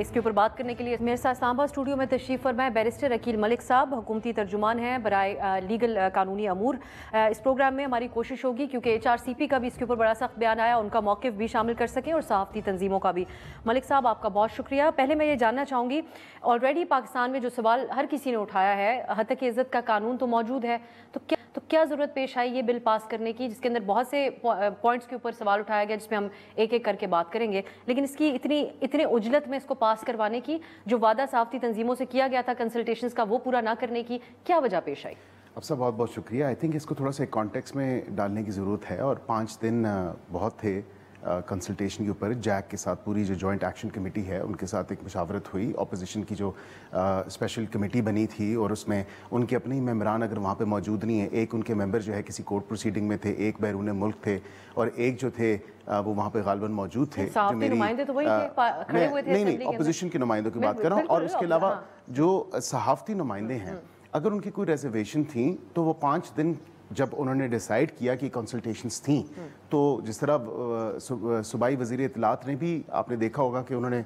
اس کے اوپر بات کرنے کے لیے میرے ساتھ اسلام آباد اسٹوڈیو میں تشریف فرمائے بیرسٹر عقیل ملک صاحب, حکومتی ترجمان ہیں برائے لیگل قانونی امور. اس پروگرام میں ہماری کوشش ہوگی کیونکہ HRCP کا بھی اس کے اوپر بڑا سخت بیان آیا, ان کا موقف بھی شامل کر سکیں اور صحافتی تنظیموں کا بھی. ملک صاحب آپ کا بہت شکریہ. پہلے میں یہ جاننا چاہوں گی, آلریڈی پاکستان میں جو سوال ہر کسی نے اٹھایا ہے, حتیٰ کہ عزت کا قانون تو موجود ہے, تو کیا ضرورت پیش آئی یہ بل پاس کرنے کی, جس کے اندر بہت سے پوائنٹس کے اوپر سوال اٹھایا گیا جس میں ہم ایک ایک کر کے بات کریں گے, لیکن اس کی اتنے عجلت میں اس کو پاس کروانے کی, جو وعدہ صحافتی تنظیموں سے کیا گیا تھا کنسلٹیشنز کا, وہ پورا نہ کرنے کی کیا وجہ پیش آئی؟ اب سب بہت بہت شکریہ. آئی تھنک اس کو تھوڑا سا ایک کانٹیکس میں ڈالنے کی ضرورت ہے, اور 5 دن بہت تھے کنسلٹیشن کے اوپر. جیک کے ساتھ پوری جو جوائنٹ ایکشن کمیٹی ہے ان کے ساتھ ایک مشاورت ہوئی. اپوزیشن کی جو اسپیشل کمیٹی بنی تھی اور اس میں ان کے اپنے ہی ممبران اگر وہاں پہ موجود نہیں ہیں, ایک ان کے ممبر جو ہے کسی کورٹ پروسیڈنگ میں تھے, ایک بیرون ملک تھے, اور ایک جو تھے وہ وہاں پہ غالباً موجود تھے. نہیں, اپوزیشن کے نمائندوں کی بات کر رہا ہوں. اور اس کے علاوہ جو صحافتی نمائندے ہیں, اگر ان کی کوئی ریزرویشن تھیں تو وہ 5 دن جب انہوں نے ڈیسائیڈ کیا کہ کنسلٹیشنز تھیں, تو جس طرح صوبائی وزیر اطلاعات نے بھی, آپ نے دیکھا ہوگا کہ انہوں نے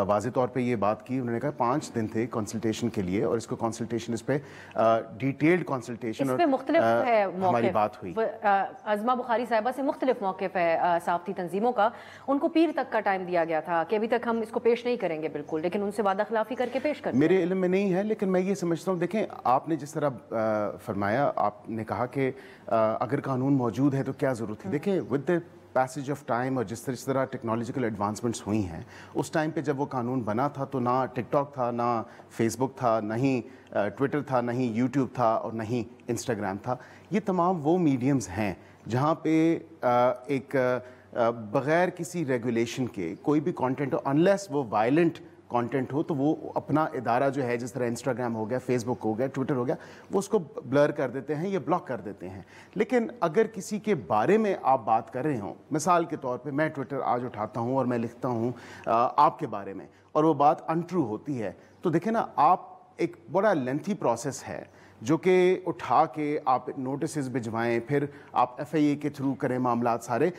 واضح طور پہ یہ بات کی, انہوں نے کہا 5 دن تھے کنسلٹیشن کے لیے, اور اس کو کنسلٹیشن اس پہ ڈیٹیلڈ کنسلٹیشن اور ہماری بات ہوئی. عظمہ بخاری صاحبہ سے مختلف موقف ہے صحافتی تنظیموں کا. ان کو پیر تک کا ٹائم دیا گیا تھا کہ ابھی تک ہم اس کو پیش نہیں کریں گے بالکل, لیکن ان سے وعدہ خلافی کر کے پیش کریں. میرے علم میں نہیں ہے, لیکن میں یہ سمجھتا ہوں, دیکھیں آپ نے جس طرح فرمایا, آپ نے کہا کہ اگر قانون موجود ہے تو کیا ضرورت ہے. دیکھیں with the passage of time اور جس طرح ٹیکنالوجیکل ایڈوانسمنٹس ہوئی ہیں, اس ٹائم پہ جب وہ قانون بنا تھا تو نہ ٹک ٹاک تھا, نہ فیس بک تھا, نہ ہی ٹویٹر تھا, نہ ہی یوٹیوب تھا, اور نہ ہی انسٹاگرام تھا. یہ تمام وہ میڈیمز ہیں جہاں پہ ایک بغیر کسی ریگولیشن کے کوئی بھی کانٹینٹ, انلیس وہ وائلنٹ کانٹینٹ ہو, تو وہ اپنا ادارہ جو ہے, جس طرح انسٹاگرام ہو گیا, فیس بک ہو گیا, ٹویٹر ہو گیا, وہ اس کو بلر کر دیتے ہیں یا بلاک کر دیتے ہیں. لیکن اگر کسی کے بارے میں آپ بات کر رہے ہوں, مثال کے طور پہ میں ٹویٹر آج اٹھاتا ہوں اور میں لکھتا ہوں آپ کے بارے میں, اور وہ بات انٹرو ہوتی ہے, تو دیکھیں نا, آپ ایک بڑا لینتھی پروسیس ہے جو کہ اٹھا کے آپ نوٹسز بھجوائیں, پھر آپ FIA کے تھرو کریں معاملات سارے.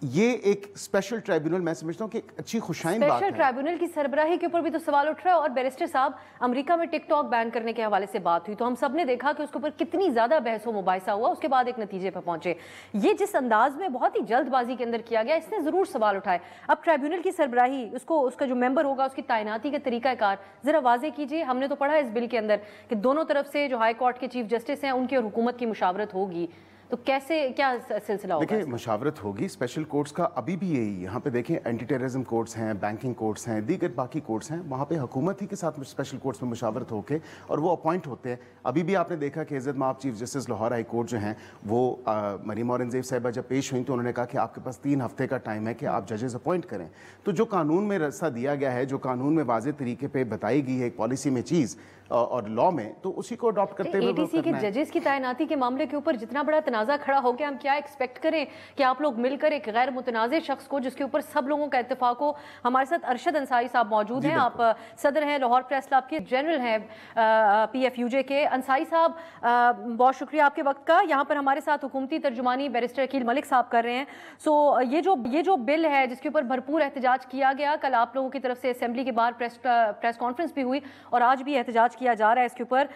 یہ ایک اسپیشل ٹرائبیونل میں سمجھتا ہوں کہ ایک اچھی خوشائن بات ہے. اسپیشل ٹرائبیونل کی سربراہی کے اوپر بھی تو سوال اٹھ رہا ہے. اور بیرسٹر صاحب, امریکہ میں ٹک ٹاک بین کرنے کے حوالے سے بات ہوئی تو ہم سب نے دیکھا کہ اس کے اوپر کتنی زیادہ بحث و مباحثہ ہوا, اس کے بعد ایک نتیجے پہ پہنچے. یہ جس انداز میں بہت ہی جلد بازی کے اندر کیا گیا, اس نے ضرور سوال اٹھائے. اب ٹرائبیونل کی سربراہی, اس کا جو ممبر ہوگا, اس کی تعیناتی کا طریقہ کار ذرا واضح کیجیے. ہم نے تو پڑھا ہے اس بل کے اندر کہ دونوں طرف سے جو ہائی کورٹ کے چیف جسٹس ہیں ان کی اور حکومت کی مشاورت ہوگی, تو کیسے کیا سلسلہ ہوگا؟ دیکھیں مشاورت ہوگی. اسپیشل کورٹس کا ابھی بھی یہی, یہاں پہ دیکھیں اینٹی ٹیررزم کورٹس ہیں, بینکنگ کورٹس ہیں, دیگر باقی کورٹس ہیں, وہاں پہ حکومت ہی کے ساتھ اسپیشل کورٹس میں مشاورت ہو کے اور وہ اپوائنٹ ہوتے ہیں. ابھی بھی آپ نے دیکھا کہ عزت مآب chief justice Lahore high court جو ہیں, وہ مریم اورنگزیب صاحبہ جب پیش ہوئیں تو انہوں نے کہا کہ آپ کے پاس 3 ہفتے کا ٹائم ہے کہ آپ ججز اپوائنٹ کریں. تو جو قانون میں رستہ دیا گیا ہے, جو قانون میں واضح طریقے پہ بتائی گئی ہے ایک پالیسی میں چیز اور لا میں, تو اسی کو اڈاپٹ کرتے ہوئے ATC کے ججز کی تعیناتی کے معاملے کے اوپر جتنا بڑا تنازع کھڑا ہو گیا, ہم کیا ایکسپیکٹ کریں کہ آپ لوگ مل کر ایک غیر متنازع شخص کو, جس کے اوپر سب لوگوں کا اتفاق ہو. ہمارے ساتھ ارشد انصاری صاحب موجود ہیں, آپ صدر ہیں لاہور پریس کلب کے, جنرل ہیں PFUJ کے. انصاری صاحب بہت شکریہ آپ کے وقت کا. یہاں پر ہمارے ساتھ حکومتی ترجمانی بیرسٹر عقیل ملک صاحب کر رہے ہیں. سو یہ جو بل ہے جس کے اوپر بھرپور احتجاج کیا گیا, کل آپ لوگوں کی طرف سے اسمبلی کے باہر پریس کانفرنس بھی ہوئی اور آج بھی احتجاج کیا جا رہا ہے اس کے اوپر.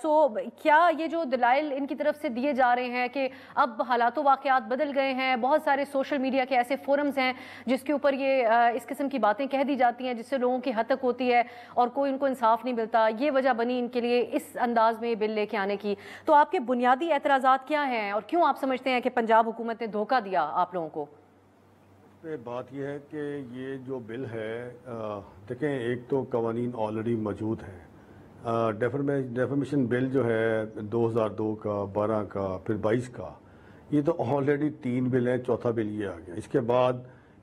سو کیا یہ جو دلائل ان کی طرف سے دیے جا رہے ہیں کہ اب حالات و واقعات بدل گئے ہیں, بہت سارے سوشل میڈیا کے ایسے فورمز ہیں جس کے اوپر یہ اس قسم کی باتیں کہہ دی جاتی ہیں جس سے لوگوں کی ہتک ہوتی ہے اور کوئی ان کو انصاف نہیں ملتا, یہ وجہ بنی ان کے لیے اس انداز میں بل لے کے آنے کی. تو آپ کے بنیادی اعتراضات کیا ہیں اور کیوں آپ سمجھتے ہیں کہ پنجاب حکومت نے دھوکہ دیا آپ لوگوں کو؟ بات یہ ہے کہ یہ جو بل ہے, دیکھیں ایک تو قوانین آلریڈی موجود ہیں. ڈیفامیشن بل جو ہے 2002 کا, 12 کا, پھر 22 کا, یہ تو آلریڈی 3 بل ہیں, چوتھا بل یہ آ گیا. اس کے بعد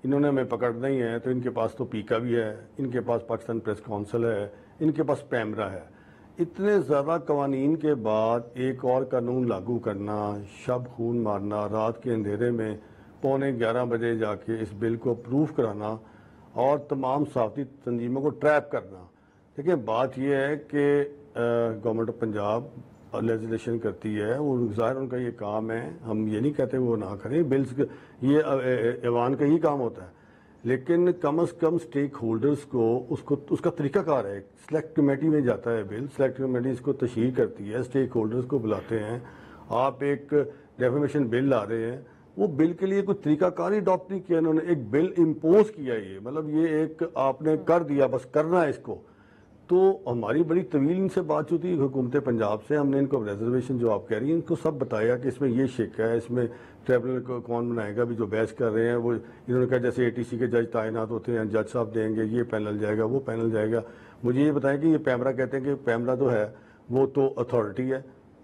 انہوں نے ہمیں پکڑنا ہی ہے, تو ان کے پاس تو پیکا بھی ہے, ان کے پاس پاکستان پریس کونسل ہے, ان کے پاس پیمرا ہے. اتنے زیادہ قوانین کے بعد ایک اور قانون لاگو کرنا, شب خون مارنا, رات کے اندھیرے میں 11:15 بجے جا کے اس بل کو اپروو کرانا اور تمام صحافتی تنظیموں کو ٹریپ کرنا. دیکھیں بات یہ ہے کہ گورنمنٹ آف پنجاب لیجسلیشن کرتی ہے, وہ ظاہر ان کا یہ کام ہے, ہم یہ نہیں کہتے وہ نہ کریں, بلز یہ ایوان کا ہی کام ہوتا ہے. لیکن کم از کم سٹیک ہولڈرز کو اس کا طریقہ کار ہے. سلیکٹ کمیٹی میں جاتا ہے بل, سلیکٹ کمیٹی اس کو تشہیر کرتی ہے, سٹیک ہولڈرز کو بلاتے ہیں, آپ ایک ڈیفامیشن بل لا رہے ہیں, وہ بل کے لیے کوئی طریقہ کار ہی اڈاپٹ نہیں کیا انہوں نے, ایک بل امپوز کیا, یہ مطلب یہ ایک آپ نے کر دیا, بس کرنا ہے اس کو. تو ہماری بڑی طویل ان سے بات ہوتی ہے حکومت پنجاب سے, ہم نے ان کو ریزرویشن جو آپ کہہ رہی ہیں ان کو سب بتایا کہ اس میں یہ شک ہے, اس میں ٹریبونل کو کون بنائے گا, بھی جو بحث کر رہے ہیں وہ انہوں نے کہا جیسے اے ٹی سی کے جج تعینات ہوتے ہیں, جج صاحب دیں گے, یہ پینل جائے گا, وہ پینل جائے گا. مجھے یہ بتائیں کہ یہ پیمرا کہتے ہیں کہ پیمرا تو ہے وہ تو اتھارٹی ہے,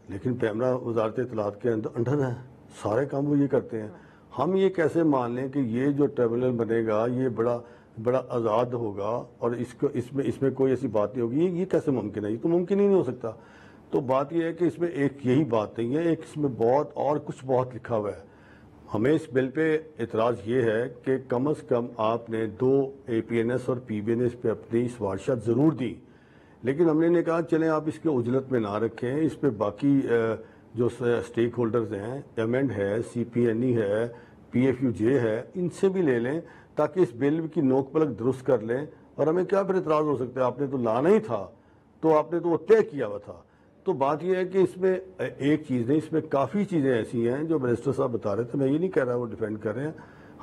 لیکن پیمرا وزارت اطلاعات کے انڈر ہے, سارے کام وہ یہ کرتے ہیں. ہم یہ کیسے مان لیں کہ یہ جو ٹریبونل بنے گا یہ بڑا آزاد ہوگا اور اس میں کوئی ایسی بات نہیں ہوگی, یہ کیسے ممکن ہے؟ یہ تو ممکن ہی نہیں ہو سکتا. تو بات یہ ہے کہ اس میں ایک یہی بات نہیں ہے, ایک اس میں کچھ بہت لکھا ہوا ہے. ہمیں اس بل پہ اعتراض یہ ہے کہ کم از کم آپ نے 2 APNS اور PBNS پہ اپنی سفارشات ضرور دی, لیکن ہم نے کہا چلیں آپ اس کے اجلت میں نہ رکھیں, اس پہ باقی جو سٹیک ہولڈرز ہیں, ایمنڈ ہے, CPNE ہے, PFUJ ہے, ان سے بھی لے لیں تاکہ اس بل کی نوک پلک درست کر لیں. اور ہمیں کیا پھر اعتراض ہو سکتا ہے؟ آپ نے تو لانا ہی تھا, تو آپ نے تو وہ طے کیا ہوا تھا. تو بات یہ ہے کہ اس میں ایک چیز نہیں, اس میں کافی چیزیں ایسی ہیں جو منسٹر صاحب بتا رہے تھے, میں یہ نہیں کہہ رہا وہ ڈیفینڈ کر رہے ہیں.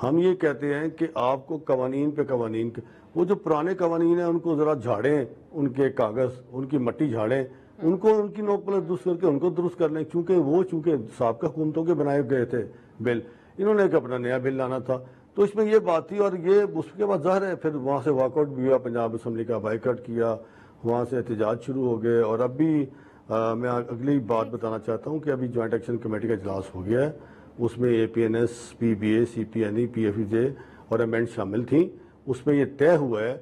ہم یہ کہتے ہیں کہ آپ کو قوانین پہ قوانین, وہ جو پرانے قوانین ہیں ان کو ذرا جھاڑیں, ان کے کاغذ, ان کی مٹی جھاڑیں, ان کی نوک پلک درست کر کے ان کو درست کر لیں. چونکہ سابقہ حکومتوں کے بنائے گئے تھے بل, انہوں نے ایک اپنا نیا بل لانا تھا. تو اس میں یہ بات تھی, اور یہ اس کے بعد ظاہر ہے پھر وہاں سے واک آؤٹ بھی ہوا, پنجاب اسمبلی کا بائیکاٹ کیا, وہاں سے احتجاج شروع ہو گئے. اور اب بھی میں اگلی بات بتانا چاہتا ہوں کہ ابھی جوائنٹ ایکشن کمیٹی کا اجلاس ہو گیا ہے, اس میں APNS, PBA, CPNE, PFUJ اور ایمنڈ شامل تھیں. اس میں یہ طے ہوا ہے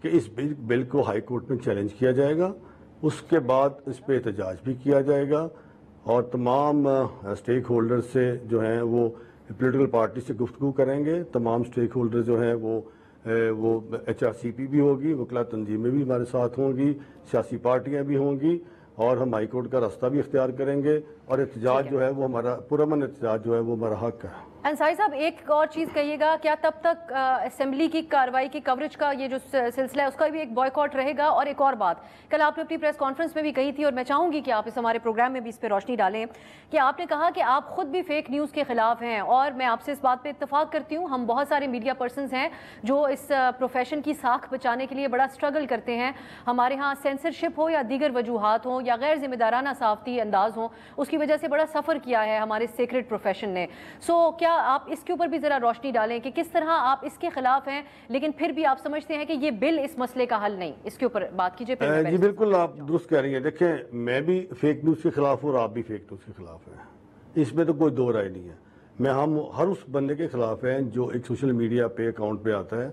کہ اس بل کو ہائی کورٹ میں چیلنج کیا جائے گا, اس کے بعد اس پہ احتجاج بھی کیا جائے گا, اور تمام سٹیک ہولڈر سے جو ہیں وہ پولیٹیکل پارٹی سے گفتگو کریں گے. تمام سٹیک ہولڈر جو ہیں وہ HRCP بھی ہوگی, وکلا تنظیمیں بھی ہمارے ساتھ ہوں گی, سیاسی پارٹیاں بھی ہوں گی, اور ہم ہائی کورٹ کا راستہ بھی اختیار کریں گے. اور احتجاج جو ہے وہ ہمارا پرامن احتجاج جو ہے وہ ہمارا حق ہے. انصاری صاحب ایک اور چیز کہیے گا, کیا تب تک اسمبلی کی کارروائی کی کوریج کا یہ جو سلسلہ ہے اس کا بھی ایک بائیکاٹ رہے گا؟ اور ایک اور بات کل آپ نے اپنی پریس کانفرنس میں بھی کہی تھی, اور میں چاہوں گی کہ آپ اس ہمارے پروگرام میں بھی اس پہ روشنی ڈالیں, کہ آپ نے کہا کہ آپ خود بھی فیک نیوز کے خلاف ہیں, اور میں آپ سے اس بات پہ اتفاق کرتی ہوں. ہم بہت سارے میڈیا پرسنز ہیں جو اس پروفیشن کی ساکھ بچانے کے لیے بڑا اسٹرگل کرتے ہیں. ہمارے ہاں سینسرشپ ہو یا دیگر وجوہات ہوں یا غیر ذمہ دارانہ صحافتی انداز ہوں, اس کی وجہ سے بڑا سفر کیا ہے ہمارے سیکرٹ پروفیشن نے. سو کیا آپ اس کے اوپر بھی ذرا روشنی ڈالیں کہ کس طرح آپ اس کے خلاف ہیں لیکن پھر بھی آپ سمجھتے ہیں کہ یہ بل اس مسئلے کا حل نہیں؟ اس کے اوپر بات کیجئے. جی بالکل آپ درست کہہ رہی ہیں. دیکھیں میں بھی فیک نیوز کے خلاف ہوں اور آپ بھی فیک نیوز کے خلاف ہیں, اس میں تو کوئی دو رائے نہیں ہے. ہم ہر اس بندے کے خلاف ہیں جو ایک سوشل میڈیا پہ اکاؤنٹ پہ آتا ہے,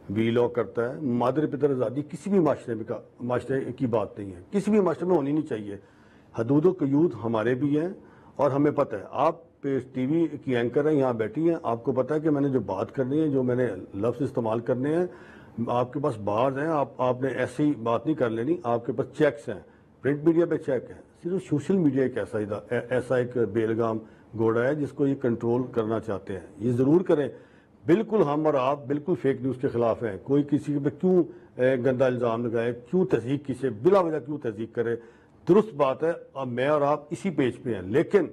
ویلاگ کرتا ہے. مادر پتر آزادی کسی بھی معاشرے کی بات نہیں ہے, کسی بھی معاشرے میں ہونی نہیں چاہیے. حدود و قیود ہمارے بھی ہیں اور ہمیں پتہ ہے. آپ ٹی وی کی اینکر ہیں, یہاں بیٹھی ہیں, آپ کو پتہ ہے کہ میں نے جو بات کرنی ہے, جو میں نے لفظ استعمال کرنے ہیں, آپ کے پاس بارز ہیں, آپ نے ایسی بات نہیں کر لینی. آپ کے پاس چیکس ہیں, پرنٹ میڈیا پہ چیک ہے. صرف سوشل میڈیا ایسا ایک بیلگام گھوڑا ہے جس کو یہ کنٹرول کرنا چاہتے ہیں. یہ ضرور کریں. بالکل ہم اور آپ بالکل فیک نیوز کے خلاف ہیں. کوئی کسی پہ کیوں گندا الزام لگائے, کیوں تحقیق کسے بلا وجہ کیوں تحقیق کرے, درست بات ہے. اب میں اور آپ اسی پیج پہ ہیں, لیکن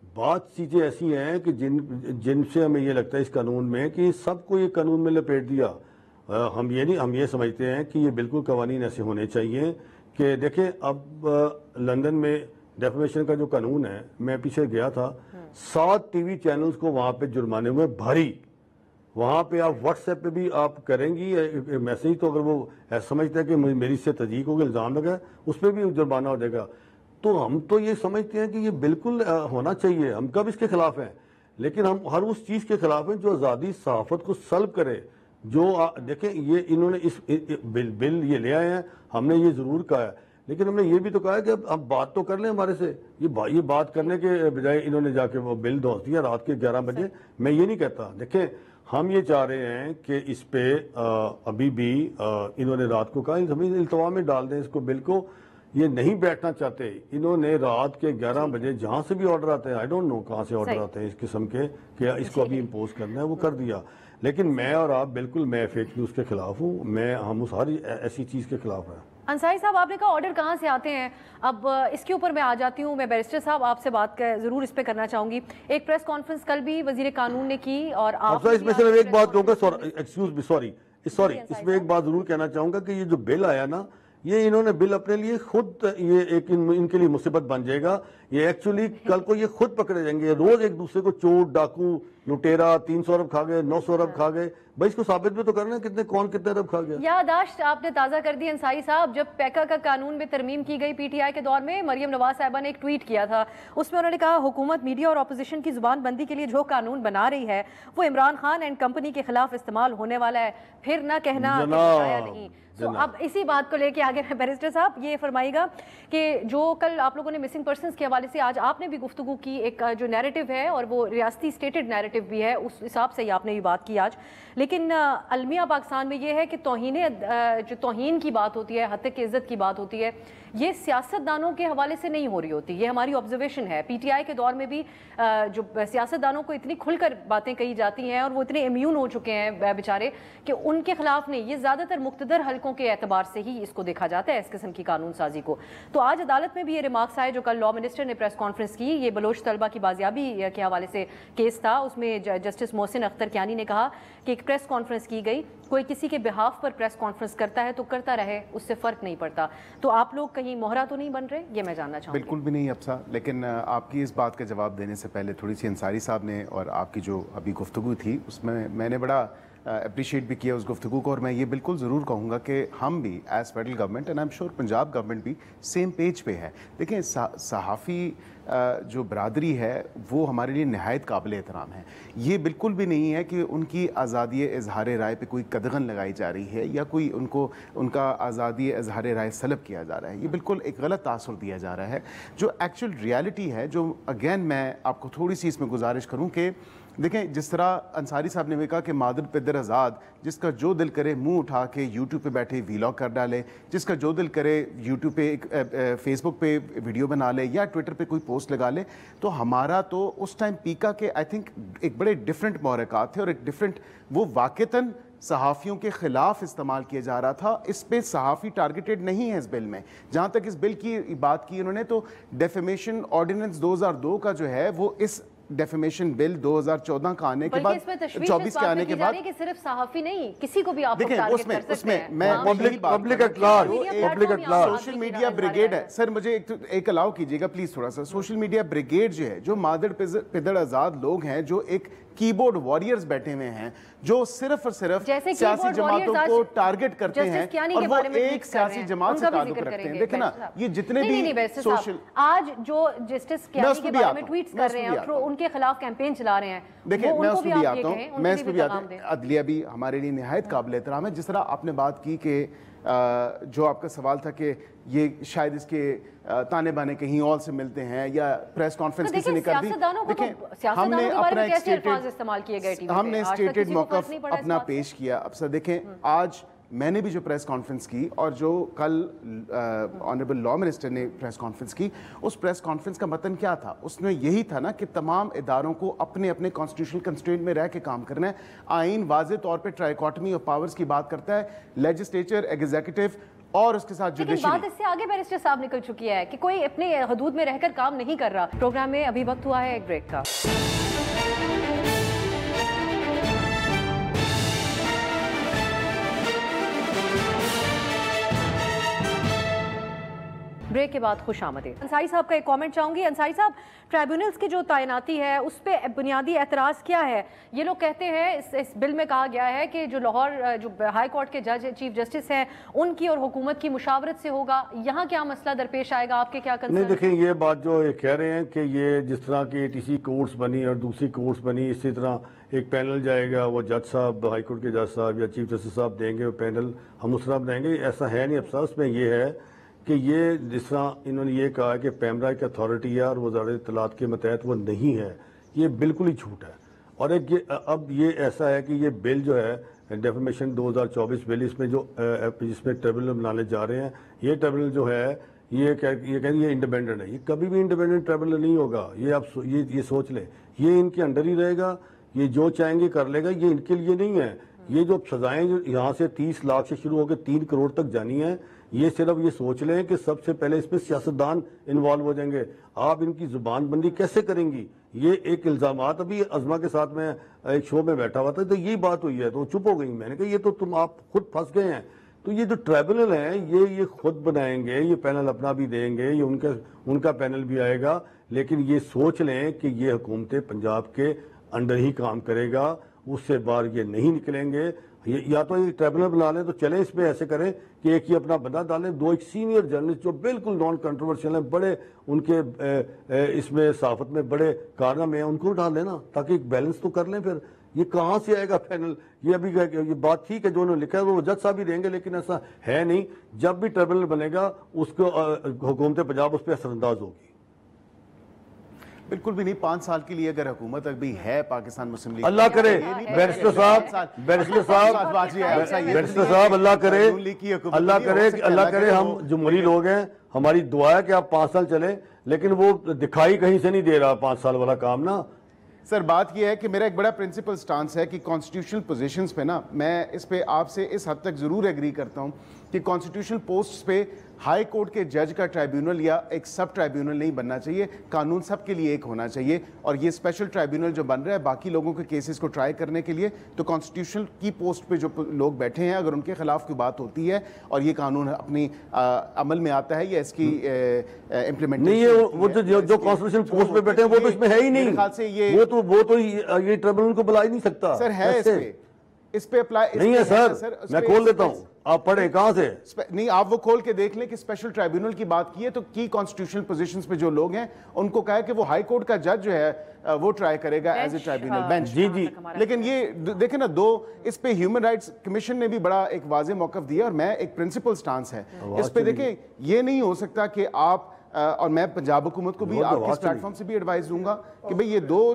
بات چیزیں ایسی ہیں کہ جن سے ہمیں یہ لگتا ہے اس قانون میں کہ سب کو یہ قانون میں لپیٹ دیا. ہم یہ سمجھتے ہیں کہ یہ بالکل قوانین ایسے ہونے چاہیے کہ دیکھیں اب لندن میں ڈیفیمیشن کا جو قانون ہے, میں پیچھے گیا تھا, 7 ٹی وی چینلز کو وہاں پہ جرمانے ہوئے بھاری. وہاں پہ آپ واٹس ایپ پہ بھی آپ کریں گی میسیج, تو اگر وہ ایسا سمجھتے ہیں کہ مجھے سے تضییق ہو کے الزام لگا, اس پہ بھی جرمانہ ہو جائے گا. تو ہم تو یہ سمجھتے ہیں کہ یہ بالکل ہونا چاہیے. ہم کب اس کے خلاف ہیں, لیکن ہم ہر اس چیز کے خلاف ہیں جو آزادی صحافت کو سلب کرے. جو دیکھیں یہ انہوں نے اس بل یہ لے آئے ہیں, ہم نے یہ ضرور کہا ہے, لیکن ہم نے یہ بھی تو کہا ہے کہ اب بات تو کر لیں ہمارے سے. یہ بات کرنے کے بجائے انہوں نے جا کے وہ بل دھوس دیا رات کے 11 بجے. میں یہ نہیں کہتا. دیکھیں ہم یہ چاہ رہے ہیں کہ اس پہ ابھی بھی انہوں نے رات کو کہا التوا میں ڈال دیں اس کو بل کو. یہ نہیں بیٹھنا چاہتے. انہوں نے رات کے 11 بجے جہاں سے بھی آرڈر آتے ہیں, آئی ڈونٹ نو کہاں سے آرڈر آتے ہیں اس قسم کے کہ اس کو ابھی امپوز کرنا ہے, وہ کر دیا. لیکن میں اور آپ بالکل, میں فیک نیوز کے خلاف ہوں, ہم اس ہر ایسی چیز کے خلاف ہیں. انصاری صاحب, آپ نے کہا آرڈر کہاں سے آتے ہیں, اب اس کے اوپر میں آ جاتی ہوں. میں بیرسٹر صاحب آپ سے بات ضرور اس پہ کرنا چاہوں گی. ایک پریس کانفرنس کل بھی وزیر قانون نے کی اور آپ اس میں سے ایک بات کہوں گا, ایکسکیوز می, سوری, اس میں ایک بات ضرور کہنا چاہوں گا کہ یہ جو بل آیا نا, یہ انہوں نے بل اپنے لیے خود, یہ ایک ان کے لیے مصیبت بن جائے گا. یہ ایکچولی کل کو یہ خود پکڑے جائیں گے, روز ایک دوسرے کو چور, ڈاکو, لٹیرا 300 ارب کھا گئے, 900 ارب کھا گئے. بھائی اس کو ثابت بھی تو کرنا ہے کون کتنے ارب کھا گیا. یادداشت آپ نے تازہ کر دی انصاری صاحب. جب پیکا کا قانون میں ترمیم کی گئی پی ٹی آئی کے دور میں, مریم نواز صاحبہ نے ایک ٹویٹ کیا تھا. اس میں انہوں نے کہا حکومت میڈیا اور اپوزیشن کی زبان بندی کے لیے جو قانون بنا رہی ہے وہ عمران خان اینڈ کمپنی کے خلاف استعمال ہونے والا ہے, پھر نہ کہنا نہیں. اب اسی بات کو لے کے آگے بیرسٹر صاحب یہ فرمائیے گا کہ جو کل آپ لوگوں نے مسنگ پرسنز کے حوالے سے آج آپ نے بھی گفتگو کی, ایک جو نیریٹو ہے اور وہ ریاستی اسٹیٹڈ نیریٹو بھی ہے, اس حساب سے ہی آپ نے بھی بات کی آج. لیکن المیہ پاکستان میں یہ ہے کہ جو توہین کی بات ہوتی ہے, حتیٰ کہ عزت کی بات ہوتی ہے, یہ سیاست دانوں کے حوالے سے نہیں ہو رہی ہوتی. یہ ہماری آبزرویشن ہے. پی ٹی آئی کے دور میں بھی جو سیاست دانوں کو اتنی کھل کر باتیں کہی جاتی ہیں اور وہ اتنے امیون ہو چکے ہیں بیچارے کہ ان کے خلاف نہیں, یہ زیادہ تر مقتدر حلقوں کے اعتبار سے ہی اس کو دیکھا جاتا ہے, اس قسم کی قانون سازی کو. تو آج عدالت میں بھی یہ ریمارکس آئے جو کل لاء منسٹر نے پریس کانفرنس کی. یہ بلوچ طلبہ کی بازیابی کے حوالے سے کیس تھا. اس میں جسٹس محسن اختر کیانی نے کہا کہ ایک پریس کانفرنس کی گئی, کوئی کسی کے بہاف پر پریس کانفرنس کرتا ہے تو کرتا رہے, اس سے فرق نہیں پڑتا. تو آپ لوگ کہیں مہرا تو نہیں بن رہے, یہ میں جاننا چاہوں گی. بالکل بھی نہیں افسا, لیکن آپ کی اس بات کا جواب دینے سے پہلے تھوڑی سی انصاری صاحب نے اور آپ کی جو ابھی گفتگو تھی اس میں نے بڑا اپریشیٹ بھی کیا اس گفتگو کو, اور میں یہ بالکل ضرور کہوں گا کہ ہم بھی as federal government and I am sure Punjab government بھی سیم پیج پہ ہے. دیکھیں صحافی جو برادری ہے وہ ہمارے لیے نہایت قابل احترام ہے. یہ بالکل بھی نہیں ہے کہ ان کی آزادی اظہار رائے پہ کوئی قدغن لگائی جا رہی ہے یا کوئی ان کا آزادی اظہار رائے سلب کیا جا رہا ہے. یہ بالکل ایک غلط تاثر دیا جا رہا ہے. جو ایکچوئل ریالٹی ہے, جو اگین میں آپ کو تھوڑی سی اس میں گزارش کروں کہ دیکھیں جس طرح انصاری صاحب نے بھی کہا کہ مادر پدر آزاد, جس کا جو دل کرے منہ اٹھا کے یوٹیوب پہ بیٹھے ویلاگ کر ڈالے, جس کا جو دل کرے یوٹیوب پہ فیس بک پہ ویڈیو بنا لے یا ٹویٹر پہ کوئی پوسٹ لگا لے. تو ہمارا تو اس ٹائم پیکا کے آئی تھنک ایک بڑے ڈفرینٹ محرکات تھے اور ایک ڈفرینٹ, وہ واقعتاً صحافیوں کے خلاف استعمال کیا جا رہا تھا. اس پہ صحافی ٹارگیٹڈ نہیں ہے اس بل میں. جہاں تک اس بل کی بات کی انہوں نے, تو ڈیفیمیشن آرڈیننس 2002 کا جو ہے وہ اس ڈیفیمیشن بل 2014 کا آنے کے بعد 24 کے آنے کے بعد کہ صرف صحافی نہیں کسی کو بھی آپ ٹارگٹ کر سکتے ہیں. میں public at large social media brigade ہے. سر مجھے ایک الاؤ کیجیے گا پلیز تھوڑا سا. سوشل میڈیا بریگیڈ جو ہے, جو مادر پدر آزاد لوگ ہیں, جو ایک کی بورڈ واریئرز بیٹھے ہوئے ہیں, جو صرف اور صرف سیاسی جماعتوں کو ٹارگٹ کرتے ہیں اور وہ ایک سیاسی جماعت سے تعلق رکھتے ہیں. دیکھیں نا, یہ جتنے بھی سوشل آج جو جسٹس کیانی کے بارے میں ٹویٹس کر رہے ہیں اور ان کے خلاف کیمپین چلا رہے ہیں, دیکھیں میں اس پہ بھی آتا ہوں, میں اس پہ بھی آتا ہوں. عدلیہ بھی ہمارے لیے نہایت قابل احترام ہے. جس طرح آپ نے بات کی کہ جو آپ کا سوال تھا کہ یہ شاید اس کے تانے بانے کہیں اور سے ملتے ہیں یا پریس کانفرنس کسی نے کر دی. دیکھیں ہم نے اپنا اسٹیٹڈ موقف اپنا پیش کیا. اب سر دیکھیں آج میں نے بھی جو پریس کانفرنس کی اور جو کل آنریبل لاء منسٹر نے پریس کانفرنس کی, اس پریس کانفرنس کا متن کیا تھا؟ اس میں یہی تھا نا کہ تمام اداروں کو اپنے اپنے کانسٹیٹیوشنل کنسٹرینٹ میں رہ کے کام کرنا ہے. آئین واضح طور پہ ٹرائیکاٹمی آف پاورز کی بات کرتا ہے, لیجسلیچر, ایگزیکٹو اور اس کے ساتھ جوڈیشری. لیکن بات اس سے آگے بیرسٹر صاحب نکل چکی ہے کہ کوئی اپنے حدود میں رہ کر کام نہیں کر رہا. پروگرام میں ابھی وقت ہوا ہے ایک بریک کا. بریک کے بعد خوش آمدید. انصاری صاحب کا ایک کامنٹ چاہوں گی. انصاری صاحب, ٹرائیبونلز کی جو تعیناتی ہے اس پہ بنیادی اعتراض کیا ہے؟ یہ لوگ کہتے ہیں اس بل میں کہا گیا ہے کہ جو لاہور جو ہائی کورٹ کے جج چیف جسٹس ہیں ان کی اور حکومت کی مشاورت سے ہوگا. یہاں کیا مسئلہ درپیش آئے گا؟ آپ کے کیا کنسرن؟ نہیں دیکھیں, یہ بات جو کہہ رہے ہیں کہ یہ جس طرح کی ٹی سی کورٹس بنی اور دوسری کورٹس بنی, اسی طرح ایک پینل جائے گا, وہ جج صاحب ہائی کورٹ کے جج صاحب یا چیف جسٹس صاحب دیں گے, وہ پینل ہم اس طرح بنائیں گے. ایسا ہے نہیں. افسوس میں یہ ہے کہ یہ جس طرح انہوں نے یہ کہا کہ پیمرا ایک اتھارٹی ہے اور وزارت اطلاعات کے متحد وہ نہیں ہے, یہ بالکل ہی جھوٹ ہے. اور ایک اب یہ ایسا ہے کہ یہ بل جو ہے ڈیفیمیشن 2024 بل, اس میں جو جس میں ٹریبونل بنانے جا رہے ہیں, یہ ٹریبونل جو ہے یہ کہیں یہ انڈیپینڈنٹ ہے. یہ کبھی بھی انڈیپینڈنٹ ٹریبونل نہیں ہوگا. یہ آپ یہ سوچ لیں, یہ ان کے انڈر ہی رہے گا, یہ جو چاہیں گے کر لے گا. یہ ان کے لیے نہیں ہے. یہ جو سزائیں جو یہاں سے 30 لاکھ سے شروع ہو کے 3 کروڑ تک جانی ہیں, یہ صرف یہ سوچ لیں کہ سب سے پہلے اس میں سیاستدان انوالو ہو جائیں گے. آپ ان کی زبان بندی کیسے کریں گی؟ یہ ایک الزامات, ابھی ازما کے ساتھ میں ایک شو میں بیٹھا ہوا تھا تو یہی بات ہوئی ہے تو چپ ہو گئی. میں نے کہا یہ تو آپ خود پھنس گئے ہیں. تو یہ جو ٹریبونل ہیں یہ خود بنائیں گے, یہ پینل اپنا بھی دیں گے, یہ ان کا پینل بھی آئے گا, لیکن یہ سوچ لیں کہ یہ حکومت پنجاب کے انڈر ہی کام کرے گا, اس سے باہر یہ نہیں نکلیں گے. یا تو یہ ٹریبونل بنا لیں تو چلیں اس پہ ایسے کریں کہ ایک ہی اپنا بندہ ڈالیں, 2 ایک سینئر جرنلسٹ جو بالکل نان کنٹروورشل ہیں, بڑے ان کے اس میں صحافت میں بڑے کارنامے ہیں, ان کو ڈال لینا تاکہ ایک بیلنس تو کر لیں. پھر یہ کہاں سے آئے گا پینل؟ یہ ابھی یہ بات ٹھیک ہے جو انہوں نے لکھا ہے وہ جج صاحب ہی دیں گے, لیکن ایسا ہے نہیں. جب بھی ٹریبونل بنے گا اس کو حکومت پنجاب اس پہ اثر انداز ہوگی. بالکل بھی نہیں. 5 سال کے لیے اگر حکومت ابھی ہے پاکستان مسلم لیگ, اللہ کرے بیرسٹر صاحب اللہ کرے ہم جمہوری لوگ ہیں, ہماری دعا ہے کہ آپ 5 سال چلیں, لیکن وہ دکھائی کہیں سے نہیں دے رہا 5 سال والا کام نا. سر بات یہ ہے کہ میرا ایک بڑا پرنسپل سٹانس ہے کہ کانسٹیٹیوشنل پوزیشنز پہ نا, میں اس پہ آپ سے اس حد تک ضرور ایگری کرتا ہوں کہ کانسٹیٹیوشنل پوسٹ پہ ہائی کورٹ کے جج کا ٹرائیبیونل یا ایک سب ٹرائیبیونل نہیں بننا چاہیے. قانون سب کے لیے ایک ہونا چاہیے, اور یہ اسپیشل ٹرائیبیونل جو بن رہا ہے باقی لوگوں کے کیسز کو ٹرائی کرنے کے لیے, تو کانسٹیٹیوشنل کی پوسٹ پہ جو لوگ بیٹھے ہیں اگر ان کے خلاف کوئی بات ہوتی ہے اور یہ قانون اپنی عمل میں آتا ہے یا اس کی امپلیمنٹیشن نہیں ہے, وہ جو کانسٹیٹیوشنل پوسٹ پہ بیٹھے ہیں وہ تو اس میں ہے ہی نہیں. میرے خیال سے یہ وہ تو یہ ٹرائیبیونل کو بلا ہی نہیں سکتا. سر ہے اس پہ اپلائی نہیں ہے سر, میں کھول دیتا ہوں, آپ پڑھیں کہاں سے. نہیں, آپ وہ کھول کے دیکھ لیں کہ اسپیشل ٹرائیبیونل کی بات کی ہے تو کی کانسٹیٹیوشنل پوزیشنز پہ جو لوگ ہیں ان کو کہا ہے کہ وہ ہائی کورٹ کا جج جو ہے وہ ٹرائی کرے گا ایز اے ٹرائیبیونل بینچ. جی لیکن یہ دیکھیں نا, اس پہ ہیومن رائٹس کمیشن نے بھی بڑا ایک واضح موقف دیا, اور میں ایک پرنسپل سٹانس ہے اس پہ. دیکھیں یہ نہیں ہو سکتا کہ آپ, اور میں پنجاب حکومت کو بھی آپ کے اس پلیٹ فارم سے بھی ایڈوائز دوں گا کہ بھئی یہ 2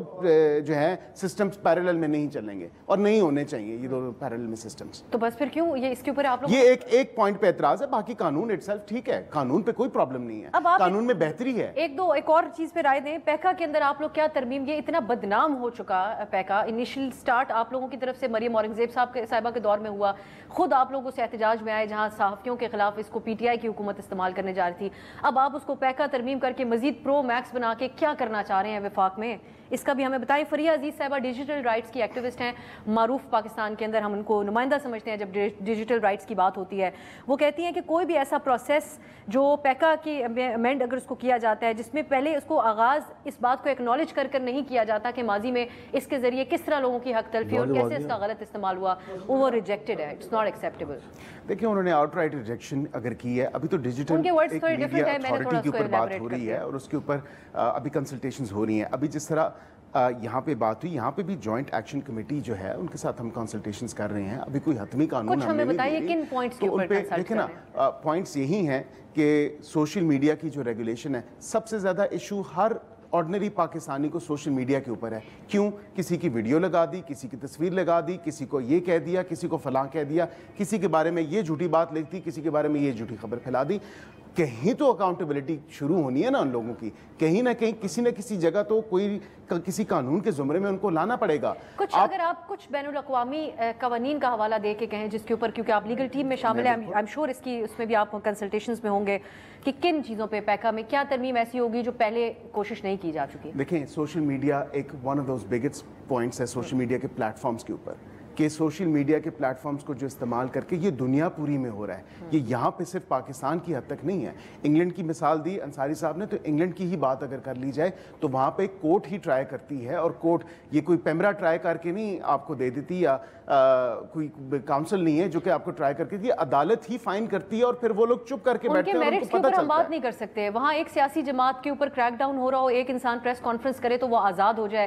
جو ہیں سسٹمز پیرلل میں نہیں چلیں گے اور نہیں ہونے چاہیے یہ 2 پیرلل میں سسٹمز. تو بس پھر کیوں یہ اس کے اوپر آپ لوگ, یہ ایک پوائنٹ پہ اعتراض ہے, باقی قانون اٹ سیلف ٹھیک ہے, قانون پہ کوئی پرابلم نہیں ہے, قانون میں بہتری ہے. ایک اور چیز پہ رائے دیں, پیکا کے اندر آپ لوگ کیا ترمیم, یہ اتنا بدنام ہو چکا پیکا, انیشل سٹارٹ آپ لوگوں کی طرف سے مریم اورنگزیب صاحبہ کے دور میں ہوا, خود آپ لوگ اس احتجاج میں آئے جہاں صحافیوں کے خلاف اس کو پی ٹی آئی کی حکومت استعمال کرنے جا رہی تھی. اب آپ اس کو پیکا ترمیم کر کے مزید پرو میکس بنا کے کیا کرنا چاہ رہے ہیں وفاق میں, اس کا بھی ہمیں بتائیں. فریہ عزیز صاحبہ ڈیجیٹل رائٹس کی ایکٹیوسٹ ہیں, معروف پاکستان کے اندر, ہم ان کو نمائندہ سمجھتے ہیں جب ڈیجیٹل رائٹس کی بات ہوتی ہے. وہ کہتی ہیں کہ کوئی بھی ایسا پروسیس جو پیکا کی امینڈ اگر اس کو کیا جاتا ہے جس میں پہلے اس کو آغاز اس بات کو ایکنالج کر نہیں کیا جاتا کہ ماضی میں اس کے ذریعے کس طرح لوگوں کی حق تلفی اور کیسے اس کا غلط استعمال ہوا, وہ ریجیکٹڈ ہے, اٹس ناٹ ایکسیپٹیبل. دیکھیں انہوں نے آؤٹ رائٹ ریجیکشن اگر کی ہے, ابھی تو ڈیجیٹل میڈیا اتھارٹی کے اوپر بات ہو رہی ہے اور اس کے اوپر ابھی کنسلٹیشنز ہو رہی ہیں. ابھی جس طرح یہاں پہ بات ہوئی, یہاں پہ بھی جوائنٹ ایکشن کمیٹی جو ہے ان کے ساتھ ہم کنسلٹیشنز کر رہے ہیں. ابھی کوئی حتمی قانون ہم نے نہیں دی, تو ان پہ دیکھیں نا پوائنٹس یہی ہیں کہ سوشل میڈیا کی جو ریگولیشن ہے, سب سے زیادہ ایشو ہر آرڈنری پاکستانی کو سوشل میڈیا کے اوپر ہے. کیوں؟ کسی کی ویڈیو لگا دی, کسی کی تصویر لگا دی, کسی کو یہ کہہ دیا, کسی کو فلاں کہہ دیا, کسی کے بارے میں یہ جھوٹی بات لکھ دی, کسی کے بارے میں یہ جھوٹی خبر پھیلا دی. کہیں تو اکاؤنٹیبلٹی شروع ہونی ہے نا ان لوگوں کی, کہیں نہ کہیں کسی نہ کسی جگہ تو کوئی کسی قانون کے زمرے میں ان کو لانا پڑے گا. اگر آپ کچھ بین الاقوامی قوانین کا حوالہ دے کے کہیں جس کے اوپر, کیونکہ آپ لیگل ٹیم میں شامل ہیں, آئی ایم شیور اس میں بھی آپ کنسلٹیشنز میں ہوں گے, کہ کن چیزوں پہ پیکا میں کیا ترمیم ایسی ہوگی جو پہلے کوشش نہیں کی جا چکی. دیکھیں سوشل میڈیا ایک one of those biggest points ہے سوشل میڈیا کے پلیٹ فارمز کے اوپر, کہ سوشل میڈیا کے پلیٹ فارمز کو جو استعمال کر کے یہ دنیا پوری میں ہو رہا ہے. یہ یہاں پہ صرف پاکستان کی حد تک نہیں ہے. انگلینڈ کی مثال دی انصاری صاحب نے, تو انگلینڈ کی ہی بات اگر کر لی جائے تو وہاں پہ کورٹ ہی ٹرائی کرتی ہے, اور کورٹ یہ کوئی پیمرا ٹرائی کر کے نہیں آپ کو دے دیتی, یا کوئی کاؤنسل نہیں ہے جو کہ آپ کو ٹرائی کر کے دی, عدالت ہی فائن کرتی ہے اور پھر وہ لوگ چپ کر کے بیٹھتے ہیں. ان کے میرٹس کے اوپر ہم بات نہیں کر سکتے, وہاں ایک سیاسی جماعت کے اوپر کریک ڈاؤن ہو رہا ہو, ایک انسان پریس کانفرنس کرے تو وہ آزاد ہو جائے,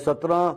17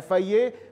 FIA,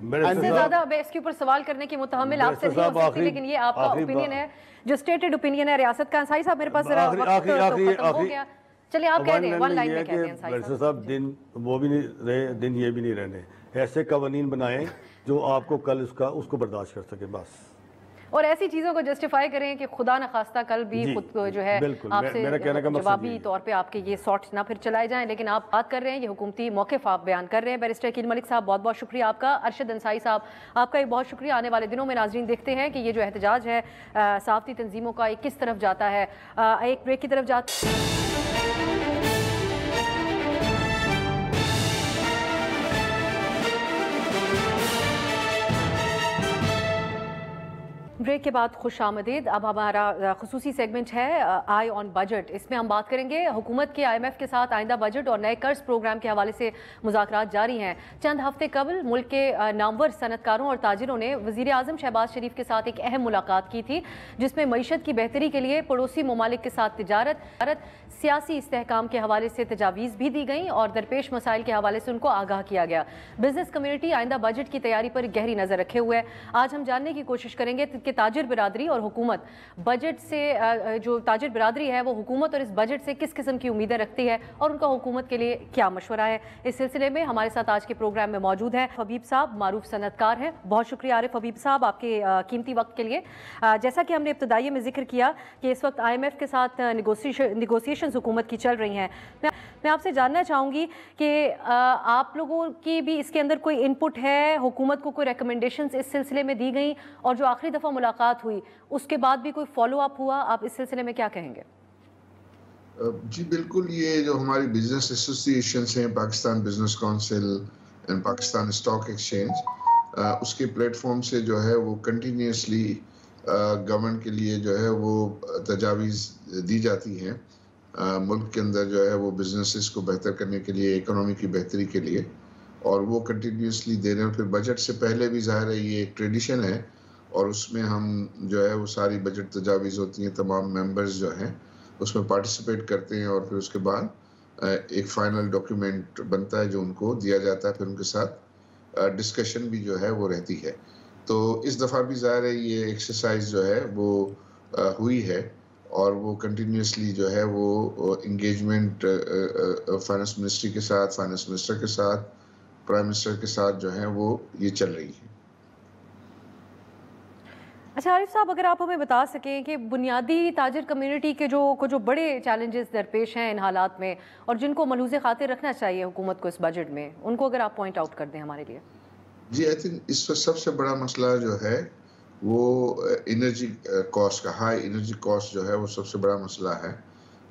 اس سے زیادہ میں اس کے اوپر سوال کرنے کی متحمل آپ سے نہیں ہو سکتی، لیکن یہ آپ کا اوپینین ہے جو اسٹیٹڈ اوپینین ہے ریاست کا۔ انصاری صاحب میرے پاس ذرا وقت ختم ہو گیا، چلیے آپ کہہ دیں، ون لائن میں کہہ دیں انصاری صاحب۔ دن وہ بھی نہیں رہے، دن یہ بھی نہیں رہنے، ایسے قوانین بنائیں جو آپ کو کل اس کو برداشت کر سکے بس، اور ایسی چیزوں کو جسٹیفائی کریں کہ خدا نخواستہ کل بھی خود جو ہے آپ سے جوابی طور پہ آپ کے یہ سارٹ نہ پھر چلائے جائیں۔ لیکن آپ بات کر رہے ہیں، یہ حکومتی موقف آپ بیان کر رہے ہیں۔ بیرسٹر عقیل ملک صاحب بہت بہت شکریہ آپ کا۔ ارشد انصاری صاحب آپ کا ایک بہت شکریہ۔ آنے والے دنوں میں ناظرین دیکھتے ہیں کہ یہ جو احتجاج ہے صحافتی تنظیموں کا کس طرف جاتا ہے۔ ایک بریک کی طرف جاتا بریک کے بعد خوش آمدید۔ اب ہمارا خصوصی سیگمنٹ ہے آئی آن بجٹ۔ اس میں ہم بات کریں گے حکومت کے IMF کے ساتھ آئندہ بجٹ اور نئے قرض پروگرام کے حوالے سے مذاکرات جاری ہیں۔ چند ہفتے قبل ملک کے نامور صنعت کاروں اور تاجروں نے وزیر اعظم شہباز شریف کے ساتھ ایک اہم ملاقات کی تھی، جس میں معیشت کی بہتری کے لیے پڑوسی ممالک کے ساتھ تجارت، سیاسی استحکام کے حوالے سے تجاویز بھی دی گئیں اور درپیش مسائل کے حوالے سے ان کو آگاہ کیا گیا۔ بزنس کمیونٹی آئندہ بجٹ کی تیاری پر گہری نظر رکھے ہوئے ہے۔ آج ہم جاننے کی کوشش کریں گے کہ تاجر برادری اور حکومت بجٹ سے جو تاجر برادری ہے وہ حکومت اور اس بجٹ سے کس قسم کی امیدیں رکھتی ہے اور ان کا حکومت کے لیے کیا مشورہ ہے۔ اس سلسلے میں ہمارے ساتھ آج کے پروگرام میں موجود ہیں حبیب صاحب، معروف صنعت کار ہیں۔ بہت شکریہ عارف حبیب صاحب آپ کے قیمتی وقت کے لیے۔ جیسا کہ ہم نے ابتدائی میں ذکر کیا کہ اس وقت IMF کے ساتھ نیگوسیشنز حکومت کی چل رہی ہیں، میں آپ سے جاننا چاہوں گی کہ آپ لوگوں کی بھی اس کے اندر کوئی ان پٹ ہے، حکومت کو کوئی ریکمنڈیشنز اس سلسلے میں دی گئیں، اور جو آخری دفعہ ملاقات ہوئی اس کے بعد بھی کوئی فالو اپ ہوا، آپ اس سلسلے میں کیا کہیں گے؟ جی بالکل، یہ جو ہماری بزنس ایسوسی ایشنز ہیں، Pakistan business council and Pakistan stock exchange, اس کے پلیٹ فارم سے جو ہے وہ کنٹینیوسلی گورنمنٹ کے لیے جو ہے وہ تجاویز دی جاتی ہیں ملک کے اندر جو ہے وہ بزنسز کو بہتر کرنے کے لیے، اکنامی کی بہتری کے لیے، اور وہ کنٹینیوسلی دے رہے ہیں۔ پھر بجٹ سے پہلے بھی ظاہر ہے یہ ایک ٹریڈیشن ہے، اور اس میں ہم جو ہے وہ ساری بجٹ تجاویز ہوتی ہیں، تمام ممبرز جو ہیں اس میں پارٹیسپیٹ کرتے ہیں، اور پھر اس کے بعد ایک فائنل ڈاکیومنٹ بنتا ہے جو ان کو دیا جاتا ہے، پھر ان کے ساتھ ڈسکشن بھی جو ہے وہ رہتی ہے۔ تو اس دفعہ بھی ظاہر ہے یہ ایکسرسائز جو ہے وہ ہوئی ہے، اور وہ کنٹینیوسلی جو ہے وہ انگیجمنٹ فائنانس منسٹری کے ساتھ، فائنانس منسٹر کے ساتھ، پرائم منسٹر کے ساتھ جو ہے وہ یہ چل رہی ہے۔ اچھا عارف صاحب، اگر آپ ہمیں بتا سکیں کہ بنیادی تاجر کمیونٹی کے جو بڑے چیلنجز درپیش ہیں ان حالات میں، اور جن کو ملحوظ خاطر رکھنا چاہیے حکومت کو اس بجٹ میں، ان کو اگر آپ پوائنٹ آؤٹ کر دیں ہمارے لیے۔ جی آئی تھنک اس وقت سب سے بڑا مسئلہ جو ہے وہ انرجی کاسٹ کا، ہائی انرجی کاسٹ جو ہے وہ سب سے بڑا مسئلہ ہے،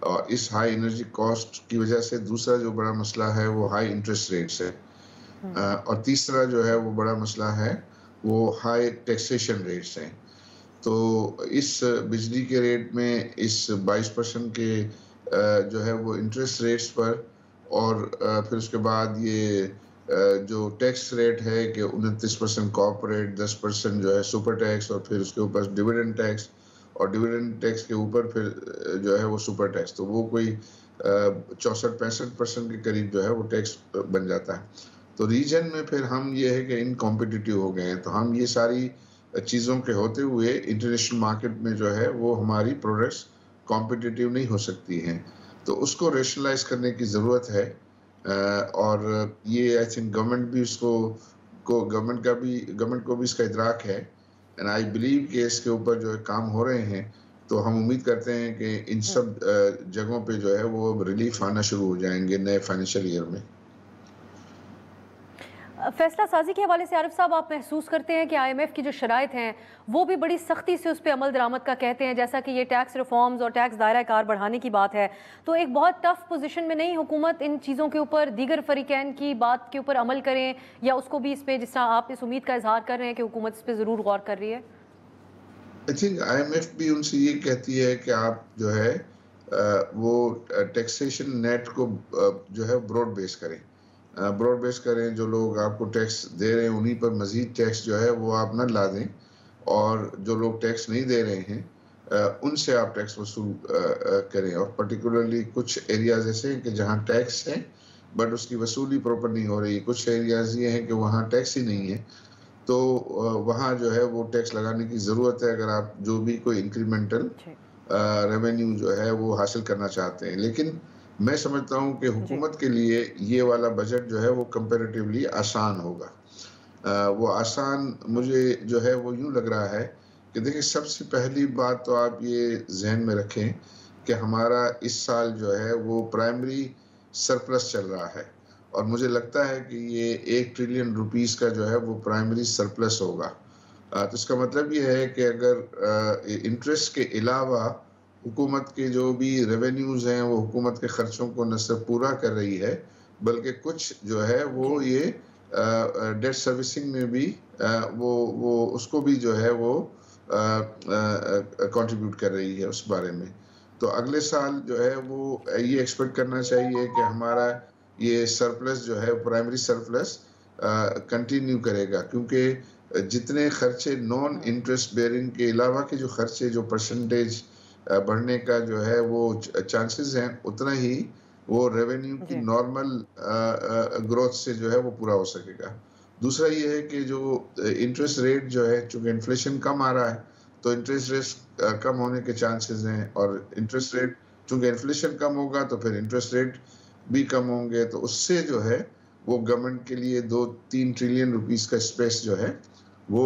اور اس ہائی انرجی کاسٹ کی وجہ سے دوسرا جو بڑا مسئلہ ہے وہ ہائی انٹرسٹ ریٹس ہے، اور تیسرا جو ہے وہ بڑا مسئلہ ہے وہ ہائی ٹیکسیشن ریٹس ہیں۔ تو اس بجلی کے ریٹ میں اس 22% کے جو ہے وہ انٹرسٹ ریٹس پر، اور پھر اس کے بعد یہ جو ٹیکس ریٹ ہے کہ 29% کارپوریٹ، 10% جو ہے سپر ٹیکس، اور پھر اس کے اوپر ڈویڈنڈ ٹیکس، اور ڈویڈنڈ ٹیکس کے اوپر پھر جو ہے وہ سپر ٹیکس، تو وہ کوئی 64-65% کے قریب جو ہے وہ ٹیکس بن جاتا ہے۔ تو ریجن میں پھر ہم یہ ہے کہ ان کمپیٹیٹیو ہو گئے ہیں، تو ہم یہ ساری چیزوں کے ہوتے ہوئے انٹرنیشنل مارکیٹ میں جو ہے وہ ہماری پروڈکٹس کمپیٹیٹیو نہیں ہو سکتی ہیں، تو اس کو ریشنلائز کرنے کی ضرورت ہے، اور یہ آئی تھنک گورنمنٹ بھی اس کو گورنمنٹ کو بھی اس کا ادراک ہے، اینڈ آئی بلیو کہ اس کے اوپر جو ہے کام ہو رہے ہیں، تو ہم امید کرتے ہیں کہ ان سب جگہوں پہ جو ہے وہ ریلیف آنا شروع ہو جائیں گے نئے فائنینشیل ایئر میں۔ فیصلہ سازی کے حوالے سے عارف صاحب آپ محسوس کرتے ہیں کہ IMF کی جو شرائط ہیں وہ بھی بڑی سختی سے اس پہ عمل درآمد کا کہتے ہیں، جیسا کہ یہ ٹیکس ریفارمز اور ٹیکس دائرہ کار بڑھانے کی بات ہے، تو ایک بہت ٹف پوزیشن میں نہیں حکومت ان چیزوں کے اوپر دیگر فریقین کی بات کے اوپر عمل کریں، یا اس کو بھی اس پہ جس طرح آپ اس امید کا اظہار کر رہے ہیں کہ حکومت اس پہ ضرور غور کر رہی ہے؟ آئی تھنک IMF بھی ان سے یہ کہتی ہے کہ آپ جو ہے وہ ٹیکسیشن نیٹ کو جو ہے براڈ بیس کریں، جو لوگ آپ کو ٹیکس دے رہے ہیں انہی پر مزید ٹیکس جو ہے وہ آپ نہ لا دیں، اور جو لوگ ٹیکس نہیں دے رہے ہیں ان سے آپ ٹیکس وصول کریں، اور پرٹیکولرلی کچھ ایریاز ایسے ہیں کہ جہاں ٹیکس ہے بٹ اس کی وصولی پراپر نہیں ہو رہی، کچھ ایریاز یہ ہیں کہ وہاں ٹیکس ہی نہیں ہے، تو وہاں جو ہے وہ ٹیکس لگانے کی ضرورت ہے اگر آپ جو بھی کوئی انکریمنٹل ریونیو جو ہے وہ حاصل کرنا چاہتے ہیں. لیکن میں سمجھتا ہوں کہ حکومت کے لیے یہ والا بجٹ جو ہے وہ کمپیریٹیولی آسان ہوگا. وہ آسان مجھے جو ہے وہ یوں لگ رہا ہے کہ دیکھیں سب سے پہلی بات تو آپ یہ ذہن میں رکھیں کہ ہمارا اس سال جو ہے وہ پرائمری سرپلس چل رہا ہے اور مجھے لگتا ہے کہ یہ 1 ٹریلین روپیز کا جو ہے وہ پرائمری سرپلس ہوگا. تو اس کا مطلب یہ ہے کہ اگر انٹرسٹ کے علاوہ حکومت کے جو بھی ریونیوز ہیں وہ حکومت کے خرچوں کو نہ صرف پورا کر رہی ہے بلکہ کچھ جو ہے وہ یہ ڈیٹ سروسنگ میں بھی وہ اس کو بھی جو ہے وہ کنٹریبیوٹ کر رہی ہے اس بارے میں. تو اگلے سال جو ہے وہ یہ ایکسپیکٹ کرنا چاہیے کہ ہمارا یہ سرپلس جو ہے پرائمری سرپلس کنٹینیو کرے گا کیونکہ جتنے خرچے نان انٹرسٹ بیئرنگ کے علاوہ کے جو خرچے جو پرسنٹیج بڑھنے کا جو ہے وہ چانسز ہیں اتنا ہی وہ ریونیو کی نارمل گروتھ سے جو ہے وہ پورا ہو سکے گا. دوسرا یہ ہے کہ جو انٹرسٹ ریٹ جو ہے چونکہ انفلیشن کم آ رہا ہے تو انٹرسٹ ریٹ کم ہونے کے چانسز ہیں اور انٹرسٹ ریٹ چونکہ انفلیشن کم ہوگا تو پھر انٹرسٹ ریٹ بھی کم ہوں گے تو اس سے جو ہے وہ گورنمنٹ کے لیے 2-3 ٹریلین روپیز کا اسپیس جو ہے وہ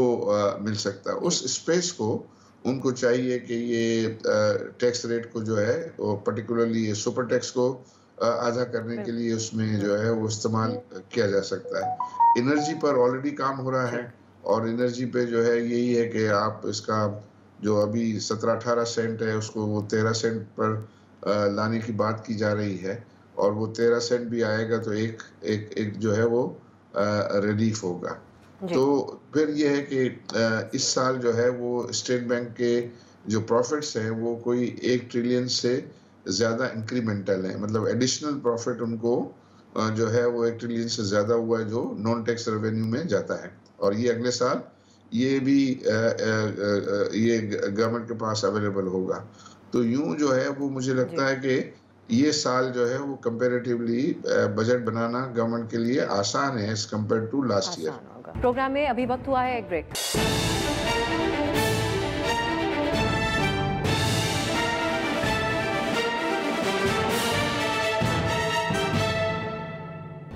مل سکتا ہے. اس اسپیس کو ان کو چاہیے کہ یہ ٹیکس ریٹ کو جو ہے وہ پرٹیکولرلی سپر ٹیکس کو آدھا کرنے کے لیے اس میں جو ہے وہ استعمال کیا جا سکتا ہے. انرجی پر آلریڈی کام ہو رہا ہے اور انرجی پہ جو ہے یہی ہے کہ آپ اس کا جو ابھی 17-18 سینٹ ہے اس کو وہ 13 سینٹ پر لانے کی بات کی جا رہی ہے اور وہ 13 سینٹ بھی آئے گا تو ایک جو ہے وہ ریلیف ہوگا. تو پھر یہ ہے کہ اس سال جو ہے وہ اسٹیٹ بینک کے جو پروفٹس ہیں وہ کوئی 1 ٹریلین سے زیادہ انکریمنٹل ہیں مطلب ایڈیشنل پروفٹ ان کو جو ہے وہ 1 ٹریلین سے زیادہ ہوا ہے جو نان ٹیکس ریونیو میں جاتا ہے اور یہ اگلے سال یہ بھی یہ گورنمنٹ کے پاس اویلیبل ہوگا. تو یوں جو ہے وہ مجھے لگتا ہے کہ یہ سال جو ہے وہ کمپیریٹیولی بجٹ بنانا گورنمنٹ کے لیے آسان ہے as compared to last year. Programme میں ابھی وقت ہوا ہے ایک بریک.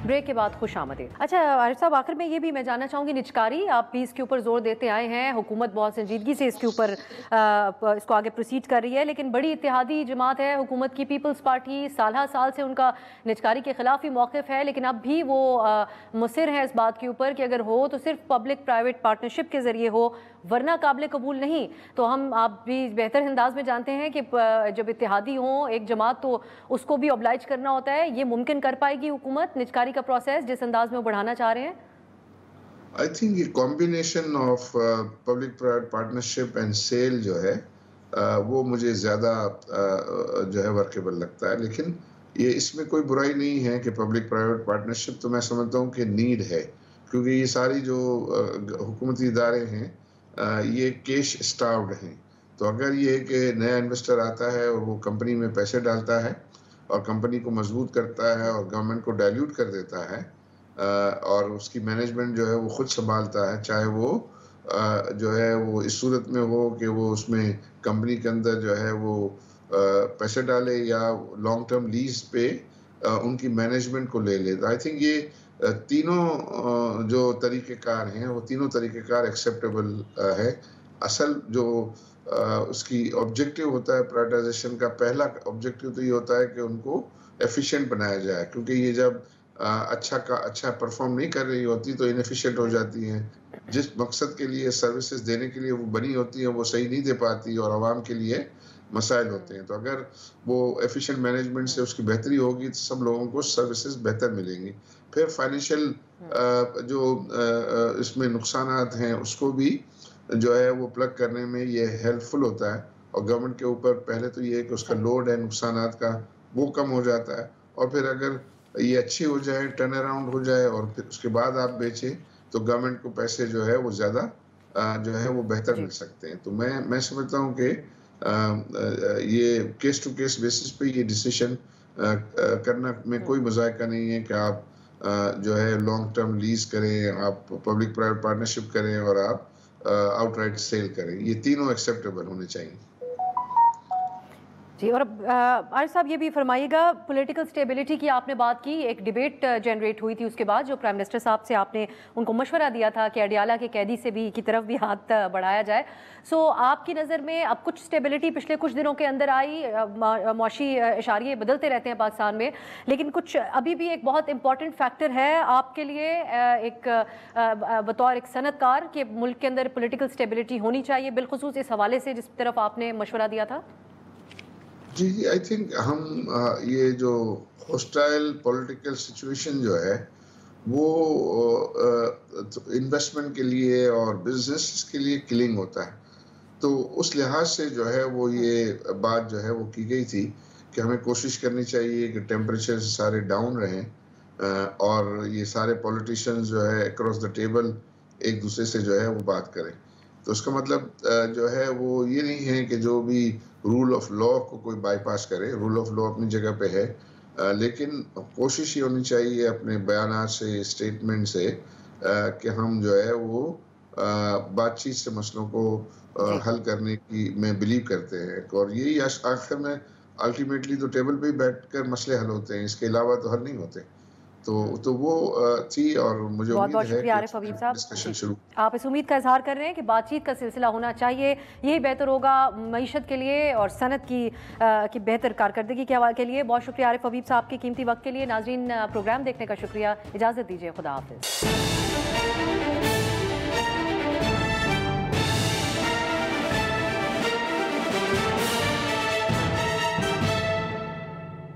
بریک کے بعد خوش آمدید. اچھا عارف صاحب آخر میں یہ بھی میں جاننا چاہوں گی نجکاری آپ بھی اس کے اوپر زور دیتے آئے ہیں حکومت بہت سنجیدگی سے اس کے اوپر اس کو آگے پروسیڈ کر رہی ہے لیکن بڑی اتحادی جماعت ہے حکومت کی پیپلز پارٹی سالہ سال سے ان کا نجکاری کے خلاف ہی موقف ہے لیکن اب بھی وہ مصر ہے اس بات کے اوپر کہ اگر ہو تو صرف پبلک پرائیویٹ پارٹنرشپ کے ذریعے ہو ورنہ قابل قبول نہیں. تو آپ بھی بہتر انداز میں جانتے ہیں کہ جب اتحادی ہوں ایک جماعت تو اس کو بھی اوبلائج کرنا ہوتا ہے. یہ ممکن کر پائے گی حکومت نجکاری کا پروسیس جس انداز میں وہ بڑھانا چاہ رہے ہیں؟ آئی تھنک یہ combination of public private partnership and sale جو ہے وہ مجھے زیادہ جو ہے ورکیبل لگتا ہے. لیکن یہ اس میں کوئی برائی نہیں ہے کہ پبلک پرائیویٹ پارٹنرشپ تو میں سمجھتا ہوں کہ نیڈ ہے کیونکہ یہ ساری جو حکومتی ادارے ہیں یہ کیش اسٹاروڈ ہیں. تو اگر یہ کہ نیا انویسٹر آتا ہے اور وہ کمپنی میں پیسے ڈالتا ہے اور کمپنی کو مضبوط کرتا ہے اور گورنمنٹ کو ڈائلیوٹ کر دیتا ہے اور اس کی مینجمنٹ جو ہے وہ خود سنبھالتا ہے چاہے وہ جو ہے وہ اس صورت میں ہو کہ وہ اس میں کمپنی کے اندر جو ہے وہ پیسے ڈالے یا لانگ ٹرم لیز پہ ان کی مینجمنٹ کو لے لے. آئی تھنک یہ تینوں جو طریقہ کار ہیں وہ تینوں طریقہ کار ایکسیپٹیبل ہے. اصل جو اس کی آبجیکٹیو ہوتا ہے پرائیویٹائزیشن کا پہلا آبجیکٹیو تو یہ ہوتا ہے کہ ان کو ایفیشینٹ بنایا جائے کیونکہ یہ جب اچھا پرفارم نہیں کر رہی ہوتی تو انیفیشینٹ ہو جاتی ہیں. جس مقصد کے لیے سروسز دینے کے لیے وہ بنی ہوتی ہیں وہ صحیح نہیں دے پاتی اور عوام کے لیے مسائل ہوتے ہیں. تو اگر وہ ایفیشینٹ مینجمنٹ سے اس کی بہتری ہوگی تو سب لوگوں کو سروسز بہتر ملیں گی. پھر فائنینشیل جو اس میں نقصانات ہیں اس کو بھی جو ہے وہ پلگ کرنے میں یہ ہیلپ فل ہوتا ہے اور گورنمنٹ کے اوپر پہلے تو یہ ہے کہ اس کا لوڈ ہے نقصانات کا وہ کم ہو جاتا ہے اور پھر اگر یہ اچھی ہو جائے ٹرن اراؤنڈ ہو جائے اور پھر اس کے بعد آپ بیچیں تو گورنمنٹ کو پیسے جو ہے وہ زیادہ جو ہے وہ بہتر مل سکتے ہیں. تو میں سمجھتا ہوں کہ یہ کیس ٹو کیس بیسس پہ یہ ڈیسیشن کرنا میں کوئی مذائقہ نہیں ہے کہ آپ جو ہے لانگ ٹرم لیز کریں، آپ پبلک پرائیویٹ پارٹنرشپ کریں اور آپ آؤٹ رائٹ سیل کریں. یہ تینوں ایکسیپٹیبل ہونے چاہیے. جی، اور عارف صاحب یہ بھی فرمائیے گا، پولیٹیکل سٹیبلٹی کی آپ نے بات کی، ایک ڈیبیٹ جنریٹ ہوئی تھی اس کے بعد جو پرائم منسٹر صاحب سے آپ نے ان کو مشورہ دیا تھا کہ اڈیالہ کے قیدی سے بھی کی طرف بھی ہاتھ بڑھایا جائے. سو آپ کی نظر میں اب کچھ سٹیبلٹی پچھلے کچھ دنوں کے اندر آئی، معاشی اشاریے بدلتے رہتے ہیں پاکستان میں، لیکن کچھ ابھی بھی ایک بہت امپورٹنٹ فیکٹر ہے آپ کے لیے ایک بطور ایک صنعت کار کہ ملک کے اندر پولیٹیکل سٹیبلٹی ہونی چاہیے، بالخصوص اس حوالے سے جس طرف آپ نے مشورہ دیا تھا؟ جی آئی تھنک ہم یہ جو ہوسٹائل پولیٹیکل سچویشن جو ہے وہ انویسٹمنٹ کے لیے اور بزنس کے لیے کلنگ ہوتا ہے. تو اس لحاظ سے جو ہے وہ یہ بات جو ہے وہ کی گئی تھی کہ ہمیں کوشش کرنی چاہیے کہ ٹیمپریچر سارے ڈاؤن رہیں اور یہ سارے پولیٹیشینز جو ہے اکراس دا ٹیبل ایک دوسرے سے جو ہے وہ بات کریں. تو اس کا مطلب جو ہے وہ یہ نہیں ہے کہ جو بھی رول آف لا کو کوئی بائی پاس کرے. رول آف لا اپنی جگہ پہ ہے، لیکن کوشش یہ ہونی چاہیے اپنے بیانات سے، اسٹیٹمنٹ سے، کہ ہم جو ہے وہ بات چیت سے مسئلوں کو حل کرنے کی میں بلیو کرتے ہیں. اور یہی آخر میں الٹیمیٹلی تو ٹیبل پہ ہی بیٹھ کر مسئلے حل ہوتے ہیں، اس کے علاوہ تو حل نہیں ہوتے. تو وہ تھی، اور مجھے بہت بہت امید ہے شکریہ عارف کہ حبیب صاحب. ڈسکشن شروع. آپ اس امید کا اظہار کر رہے ہیں کہ بات چیت کا سلسلہ ہونا چاہیے، یہی بہتر ہوگا معیشت کے لیے اور صنعت کی بہتر کارکردگی کے لیے. بہت شکریہ عارف حبیب صاحب کے قیمتی وقت کے لیے. ناظرین، پروگرام دیکھنے کا شکریہ، اجازت دیجیے، خدا حافظ.